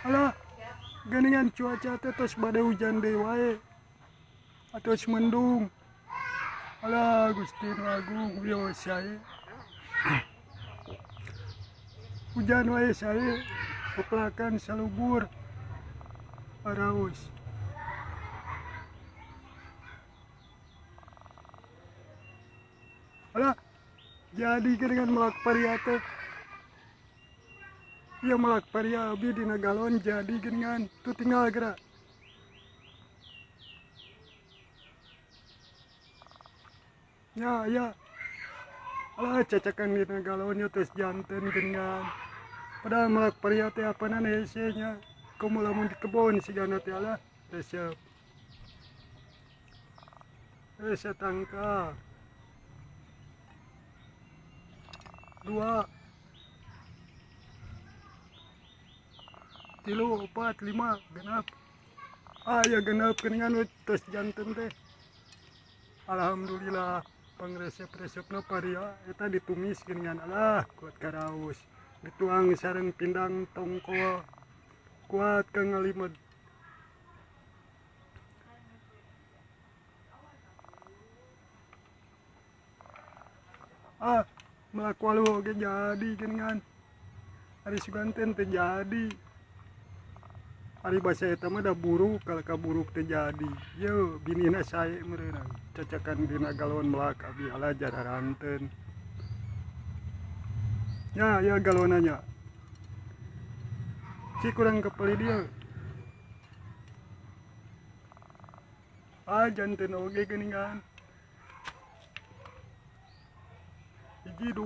Alah, geningan cuaca teh tos badai hujan deui wae. Atos mendung. Alah, Gusti Nu Agung wios sae. Hujan wae sae. Peplakan salubur. Araus. Alah, jadi geningan melak paria teh. Iya melak paria abi dina galon jadi geningan. Tu tinggal gerak. Ya. Alah cacakan dina galonnya terus janten geningan. Padahal melak paria teh apanan hese-nya. Kamu lamun di kebon sigana teh alah resep. Tangka. 2 3 4 5 genap. Ya genap geningan terus janten teh. Alhamdulillah pangresep-resepna paria eta ditumis geningan alah kuat karaos. Dituang sareng pindang tongkol. Kuat kang ngalimed. Melak waluh oge jadi geningan. Ari suganten teh jadi. Ari basa eta mah da buruk, kalau kaburuk teh jadi. Yo binina sae meureunang. Cacakan dina galon melak abi alah jararanteun. Ya galonanya. Cik kurang kepeli dia. Janten oge geningan. 1 2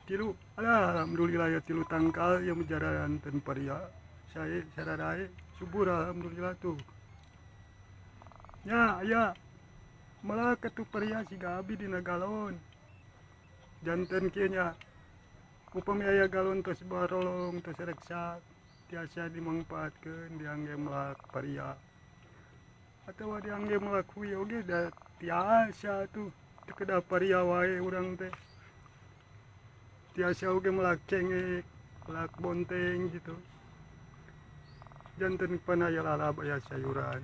3. Alhamdulillah ya 3 tangkal yang jararanteun paria. Saya sararae subur alhamdulillah tuh. Ya. Malah ketu paria siga abi dina galon. Janten kieu nya. Upami aya galon tos barolong tos reksa tiasa dimangpaatkeun diangge melak paria. Atawa diangge melak huy oge da tiasa tuh. Teu kedah paria wae urang teh. Tiasa oge melak cengek, melak bonteng gitu. Janten panaya lalab aya sayuran.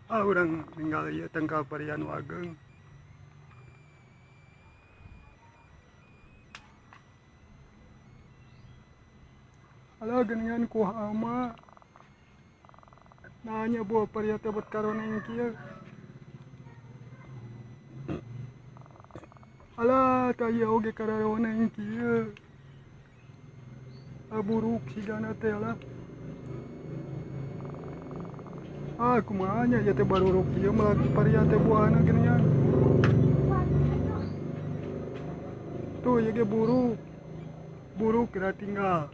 Urang ninggal ieu tangkal paria nu ageng. Alah geningan kumaha mah. Nanya buah paria teh bet karoneng kieu. Alah taya oge karoneng kieu. Buruk sigana teh lah. Kumaha nya ieu teh baruruk ieu melak paria teh buahna geningan. Tuh ieu ge buruk. Buruk kira tinggal.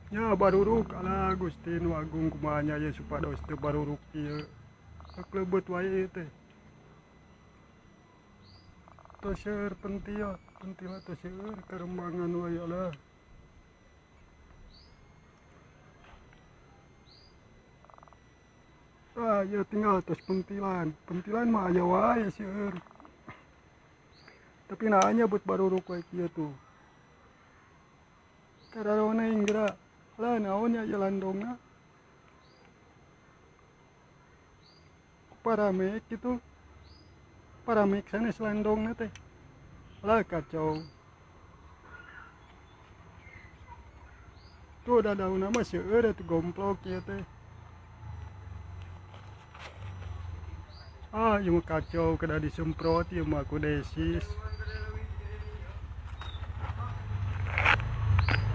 Ya baruruk alah Gusti Nu Agung kumaha nya ieu supados teu baruruk ieu. Kleubet wae teh. Toseur pentil toseur karembangan wae lah. Ya tinggal tos pentilan mah aya wae seueur. Tapi nanya buat baruruk wae kieu tuh. Kararoneng geura. Lah naon nya ieu landongna? Paramek gitu. Paramek sanes landongna teh. Lah kacau. Tuh dadauna mah seueur atuh gomplok ieu teh. Ieu mah kacau kada disemprot ieu mah ku desis.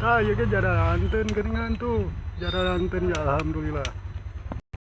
Ieu ge jararanteun geuningan tuh. Jararanteun ya alhamdulillah.